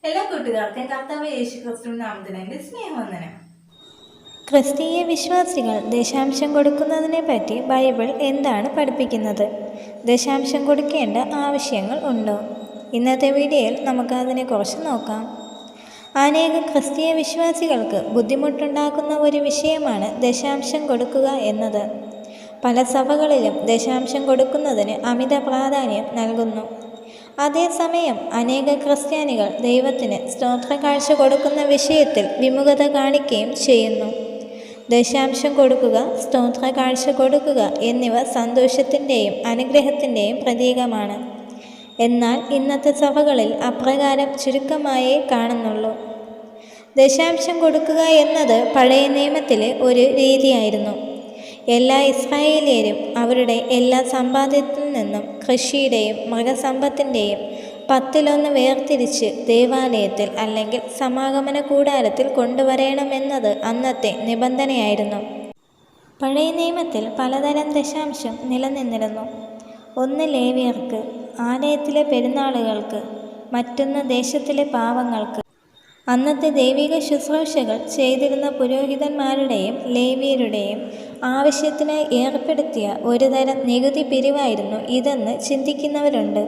എല്ലാ കൂട്ടുകാർക്കും കർത്താവ് യേശു ക്രിസ്തു നാമത്തിന് സ്നേഹവന്ദനം. ക്രിസ്തീയ വിശ്വാസികൾ ദശാംശം കൊടുക്കുന്നതിനെ പറ്റി ബൈബിൾ എന്താണ് പഠിപ്പിക്കുന്നത്? ദശാംശം കൊടുക്കേണ്ട ആവശ്യങ്ങൾ ഉണ്ടോ? ഇന്നത്തെ വീഡിയോയിൽ നമുക്കതിനെക്കുറിച്ച് നോക്കാം. അനേക ക്രിസ്തീയ വിശ്വാസികൾക്ക് ബുദ്ധിമുട്ടുണ്ടാക്കുന്ന ഒരു വിഷയമാണ് ദശാംശം കൊടുക്കുക എന്നത്. പല സഭകളിലും ദശാംശം കൊടുക്കുന്നതിന് അമിത പ്രാധാന്യം നൽകുന്നു. അതേസമയം അനേക ക്രിസ്ത്യാനികൾ ദൈവത്തിന് സ്തോത്രകാഴ്ച കൊടുക്കുന്ന വിഷയത്തിൽ വിമുഖത കാണിക്കുകയും ചെയ്യുന്നു. ദശാംശം കൊടുക്കുക, സ്തോത്രകാഴ്ച കൊടുക്കുക എന്നിവ സന്തോഷത്തിൻ്റെയും അനുഗ്രഹത്തിൻ്റെയും പ്രതീകമാണ്. എന്നാൽ ഇന്നത്തെ സഭകളിൽ അപ്രകാരം ചുരുക്കമായേ കാണുന്നുള്ളൂ. ദശാംശം കൊടുക്കുക എന്നത് പഴയ നിയമത്തിലെ ഒരു രീതിയായിരുന്നു. എല്ലാ ഇസ്രായേലിയരും അവരുടെ എല്ലാ സമ്പാദ്യത്തിൽ നിന്നും കൃഷിയുടെയും മൃഗസമ്പത്തിൻ്റെയും 10% വേർതിരിച്ച് ദേവാലയത്തിൽ അല്ലെങ്കിൽ സമാഗമന കൂടാരത്തിൽ കൊണ്ടുവരണമെന്നത് അന്നത്തെ നിബന്ധനയായിരുന്നു. പഴയ നിയമത്തിൽ പലതരം ദശാംശം നിലനിന്നിരുന്നു. ഒന്ന് ലേവ്യർക്ക്, ആലയത്തിലെ പെരുന്നാളുകൾക്ക്, മറ്റൊന്ന് ദേശത്തിലെ പാവങ്ങൾക്ക്. അന്നത്തെ ദൈവിക ശുശ്രൂഷകൾ ചെയ്തിരുന്ന പുരോഹിതന്മാരുടെയും ലേവ്യരുടെയും ആവശ്യത്തിനായി ഏർപ്പെടുത്തിയ ഒരു തരം നികുതി പിരിവായിരുന്നു ഇതെന്ന് ചിന്തിക്കുന്നവരുണ്ട്.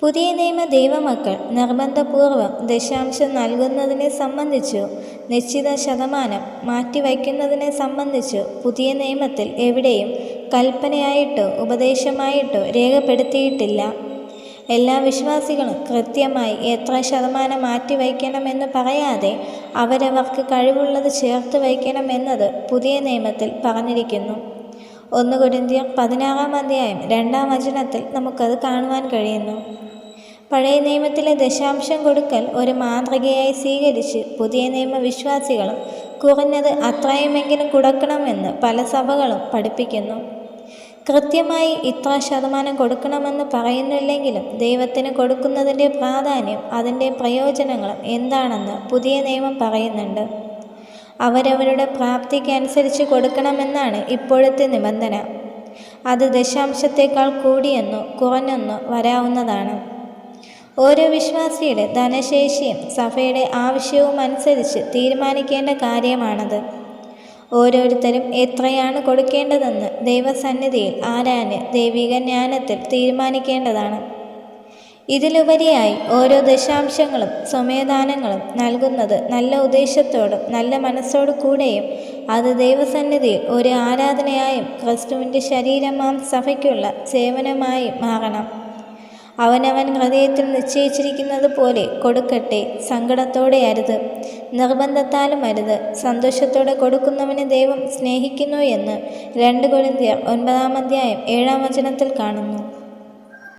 പുതിയ നിയമ ദൈവമക്കൾ നിർബന്ധപൂർവം ദശാംശം നൽകുന്നതിനെ സംബന്ധിച്ചോ നിശ്ചിത ശതമാനം മാറ്റിവയ്ക്കുന്നതിനെ സംബന്ധിച്ചോ പുതിയ നിയമത്തിൽ എവിടെയും കൽപ്പനയായിട്ടോ ഉപദേശമായിട്ടോ രേഖപ്പെടുത്തിയിട്ടില്ല. എല്ലാ വിശ്വാസികളും കൃത്യമായി എത്ര ശതമാനം മാറ്റിവയ്ക്കണമെന്ന് പറയാതെ അവരവർക്ക് കഴിവുള്ളത് ചേർത്ത് വയ്ക്കണമെന്നത് പുതിയ നിയമത്തിൽ പറഞ്ഞിരിക്കുന്നു. 1 കൊരിന്ത്യർ 16 അധ്യായം 2 വചനത്തിൽ നമുക്കത് കാണുവാൻ കഴിയുന്നു. പഴയ നിയമത്തിലെ ദശാംശം കൊടുക്കൽ ഒരു മാതൃകയായി സ്വീകരിച്ച് പുതിയ നിയമ വിശ്വാസികളും കുറഞ്ഞത് അത്രയുമെങ്കിലും കൊടുക്കണമെന്ന് പല സഭകളും പഠിപ്പിക്കുന്നു. കൃത്യമായി ഇത്ര ശതമാനം കൊടുക്കണമെന്ന് പറയുന്നില്ലെങ്കിലും ദൈവത്തിന് കൊടുക്കുന്നതിൻ്റെ പ്രാധാന്യം അതിൻ്റെ പ്രയോജനങ്ങളും എന്താണെന്ന് പുതിയ നിയമം പറയുന്നുണ്ട്. അവരവരുടെ പ്രാപ്തിക്കനുസരിച്ച് കൊടുക്കണമെന്നാണ് ഇപ്പോഴത്തെ നിബന്ധന. അത് ദശാംശത്തേക്കാൾ കൂടിയെന്നോ കുറഞ്ഞെന്നോ വരാവുന്നതാണ്. ഓരോ വിശ്വാസിയുടെ ധനശേഷിയും സഭയുടെ ആവശ്യവും അനുസരിച്ച് തീരുമാനിക്കേണ്ട കാര്യമാണത്. ഓരോരുത്തരും എത്രയാണ് കൊടുക്കേണ്ടതെന്ന് ദൈവസന്നിധിയിൽ ആരാഞ്ഞ് ദൈവിക ജ്ഞാനത്തിൽ തീരുമാനിക്കേണ്ടതാണ്. ഇതിലുപരിയായി ഓരോ ദശാംശങ്ങളും സ്വമേദാനങ്ങളും നൽകുന്നത് നല്ല ഉദ്ദേശത്തോടും നല്ല മനസ്സോടു കൂടെയും അത് ദൈവസന്നിധിയിൽ ഒരു ആരാധനയായും ക്രിസ്തുവിൻ്റെ ശരീരമാം സഭയ്ക്കുള്ള സേവനമായി മാറണം. അവനവൻ ഹൃദയത്തിൽ നിശ്ചയിച്ചിരിക്കുന്നത് പോലെ കൊടുക്കട്ടെ, സങ്കടത്തോടെ അരുത്, നിർബന്ധത്താലും അരുത്. സന്തോഷത്തോടെ കൊടുക്കുന്നവനെ ദൈവം സ്നേഹിക്കുന്നു എന്ന് 2 കൊരിന്ത്യർ 9 അധ്യായം 7 വചനത്തിൽ കാണുന്നു.